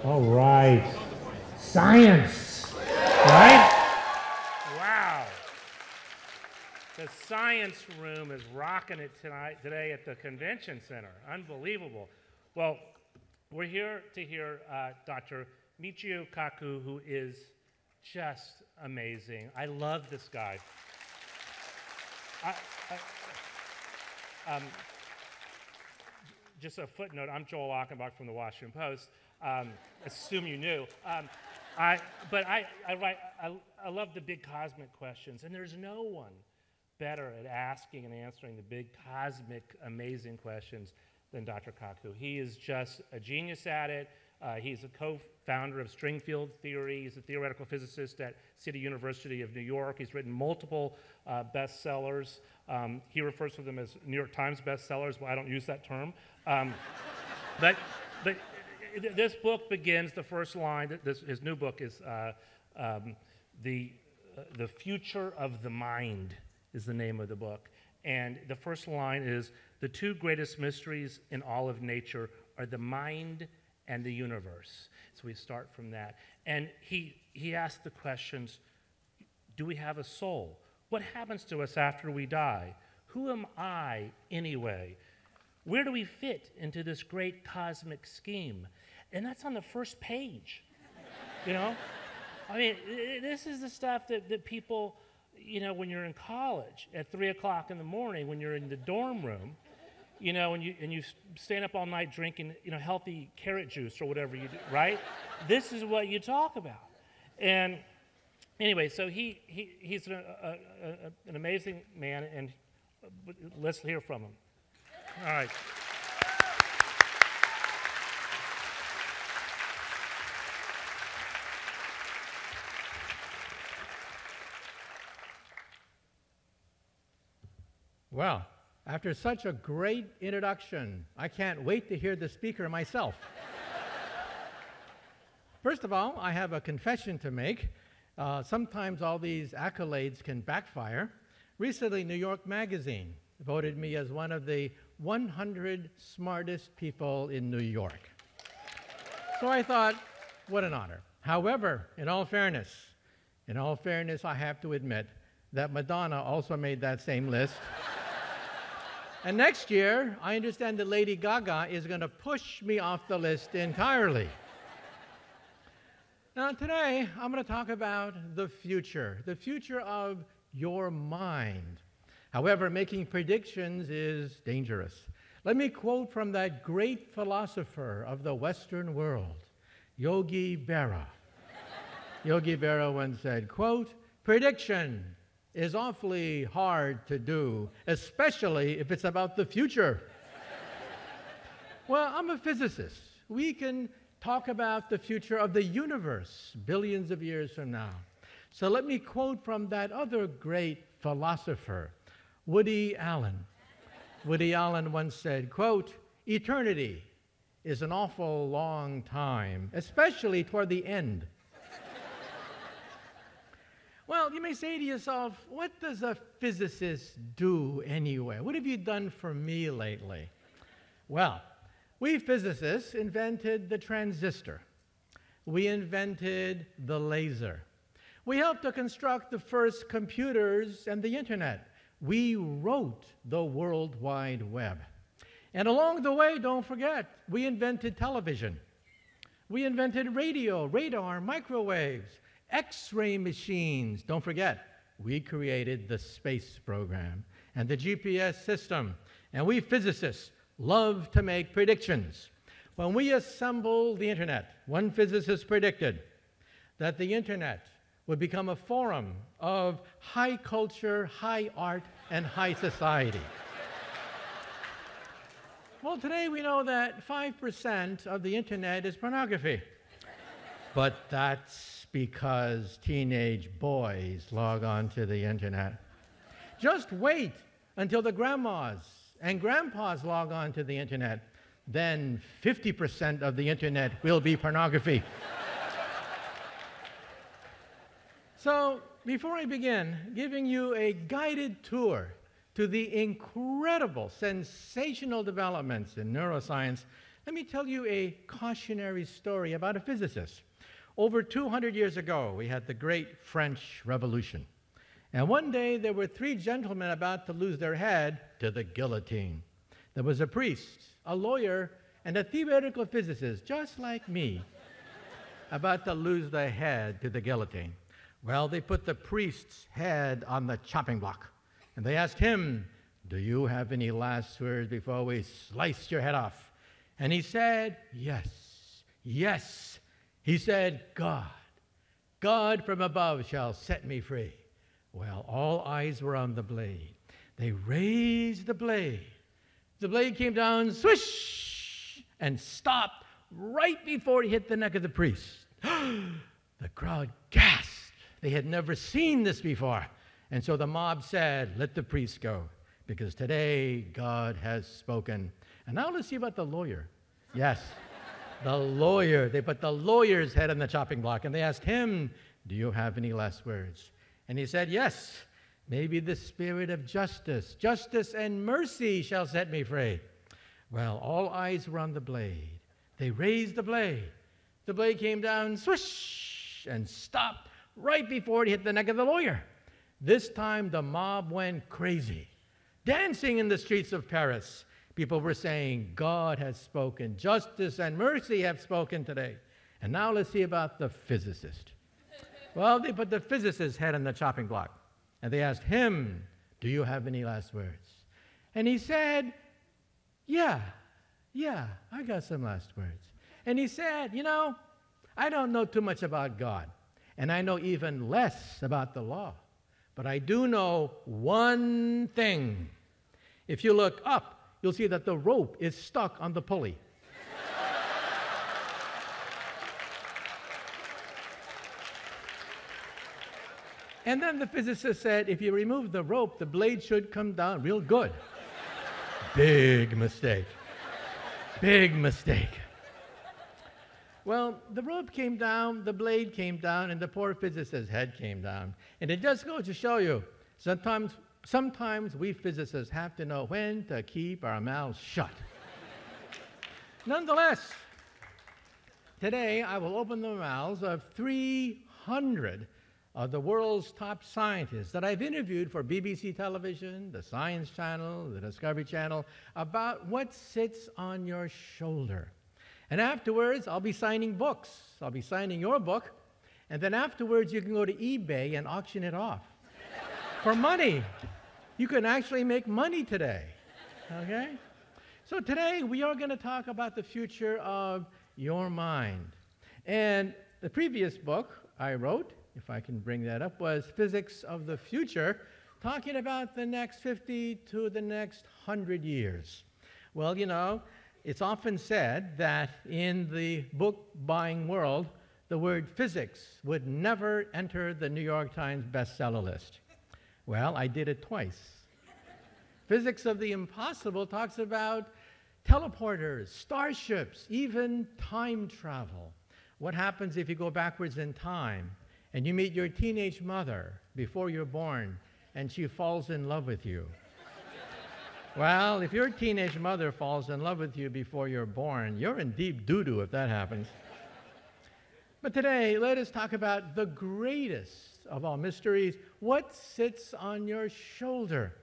All right. Science, right? Wow. The science room is rocking it today at the convention center. Unbelievable. Well, we're here to hear Dr. Michio Kaku, who is just amazing. I love this guy. Just a footnote, I'm Joel Achenbach from the Washington Post. Assume you knew. I love the big cosmic questions, and there's no one better at asking and answering the big cosmic, amazing questions than Dr. Kaku. He is just a genius at it. He's a co-founder of string field theory. He's a theoretical physicist at City University of New York. He's written multiple bestsellers. He refers to them as New York Times bestsellers. Well, I don't use that term. But this book begins, the first line, his new book is The Future of the Mind is the name of the book. And the first line is, the two greatest mysteries in all of nature are the mind and the universe. So we start from that. And he asks the questions, do we have a soul? What happens to us after we die? Who am I anyway? Where do we fit into this great cosmic scheme? And that's on the first page, you know? I mean, this is the stuff that people, you know, when you're in college at 3 o'clock in the morning, when you're in the dorm room, you know, and you staying up all night drinking, you know, healthy carrot juice or whatever you do, right? This is what you talk about. And anyway, so he's an amazing man, and let's hear from him. All right. Well, after such a great introduction, I can't wait to hear the speaker myself. First of all, I have a confession to make. Sometimes all these accolades can backfire. Recently, New York Magazine voted me as one of the 100 smartest people in New York. So I thought, what an honor. However, in all fairness, I have to admit that Madonna also made that same list. And next year, I understand that Lady Gaga is going to push me off the list entirely. Now, today, I'm going to talk about the future of your mind. However, making predictions is dangerous. Let me quote from that great philosopher of the Western world, Yogi Berra. Yogi Berra once said, quote, "Prediction is awfully hard to do, especially if it's about the future." Well, I'm a physicist. We can talk about the future of the universe billions of years from now. So let me quote from that other great philosopher, Woody Allen. Woody Allen once said, quote, "Eternity is an awful long time, especially toward the end." Well, you may say to yourself, what does a physicist do anyway? What have you done for me lately? Well, we physicists invented the transistor. We invented the laser. We helped to construct the first computers and the internet. We wrote the World Wide Web. And along the way, don't forget, we invented television. We invented radio, radar, microwaves, X-ray machines. Don't forget, we created the space program and the GPS system. And we physicists love to make predictions. When we assembled the internet, one physicist predicted that the internet would become a forum of high culture, high art, and high society. Well, today we know that 5% of the internet is pornography. But that's because teenage boys log on to the internet. Just wait until the grandmas and grandpas log on to the internet. Then 50% of the internet will be pornography. So, before I begin giving you a guided tour to the incredible, sensational developments in neuroscience, Let me tell you a cautionary story about a physicist. Over 200 years ago, we had the Great French Revolution. And one day, there were three gentlemen about to lose their head to the guillotine. There was a priest, a lawyer, and a theoretical physicist, just like me, about to lose their head to the guillotine. Well, they put the priest's head on the chopping block, and they asked him, "Do you have any last words before we slice your head off?" And he said, "Yes, yes." He said, God from above shall set me free." Well, all eyes were on the blade. They raised the blade. The blade came down, swish, and stopped right before it hit the neck of the priest. The crowd gasped. They had never seen this before. And so the mob said, "Let the priest go, because today God has spoken." And now let's see about the lawyer. Yes, the lawyer. They put the lawyer's head on the chopping block, and they asked him, "Do you have any last words?" And he said, "Yes, maybe the spirit of justice and mercy shall set me free." Well, all eyes were on the blade. They raised the blade. The blade came down, swish, and stopped right before it hit the neck of the lawyer. This time, the mob went crazy, dancing in the streets of Paris. People were saying, "God has spoken. Justice and mercy have spoken today." And now let's see about the physicist. Well, they put the physicist's head on the chopping block, and they asked him, "Do you have any last words?" And he said, Yeah, I got some last words. And he said, I don't know too much about God, and I know even less about the law, but I do know one thing. If you look up, you'll see that the rope is stuck on the pulley. And then the physicist said, if you remove the rope, the blade should come down real good. Big mistake. Big mistake. Well, the rope came down, the blade came down, and the poor physicist's head came down. And it just goes to show you, sometimes we physicists have to know when to keep our mouths shut. Nonetheless, today I will open the mouths of 300 of the world's top scientists that I've interviewed for BBC television, the Science Channel, the Discovery Channel, about what sits on your shoulder. And afterwards, I'll be signing books. I'll be signing your book, and then afterwards you can go to eBay and auction it off for money. You can actually make money today, okay? So today we are going to talk about the future of your mind. And the previous book I wrote, if I can bring that up, was Physics of the Future, talking about the next 50 to the next 100 years. Well, it's often said that in the book-buying world, the word physics would never enter the New York Times bestseller list. Well, I did it twice. Physics of the Impossible talks about teleporters, starships, even time travel. What happens if you go backwards in time and you meet your teenage mother before you're born and she falls in love with you? Well, if your teenage mother falls in love with you before you're born, you're in deep doo-doo if that happens. But today, let us talk about the greatest of all mysteries, what sits on your shoulder.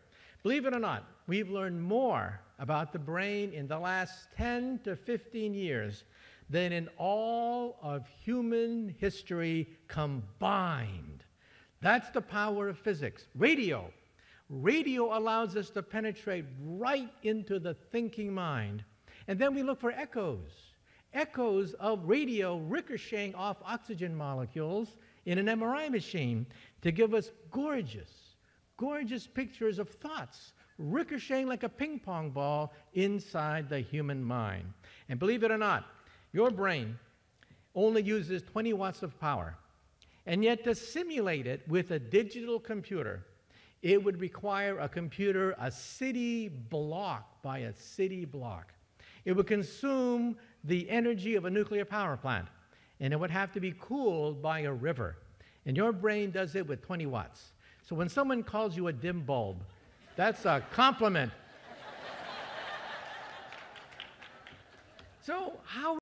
Believe it or not, we've learned more about the brain in the last 10 to 15 years than in all of human history combined. That's the power of physics. Radio allows us to penetrate right into the thinking mind. And then we look for echoes of radio ricocheting off oxygen molecules in an MRI machine to give us gorgeous pictures of thoughts ricocheting like a ping pong ball inside the human mind. And believe it or not, your brain only uses 20 watts of power. And yet to simulate it with a digital computer, it would require a computer a city block by a city block. It would consume the energy of a nuclear power plant, and it would have to be cooled by a river. And your brain does it with 20 watts. So when someone calls you a dim bulb, that's a compliment. So how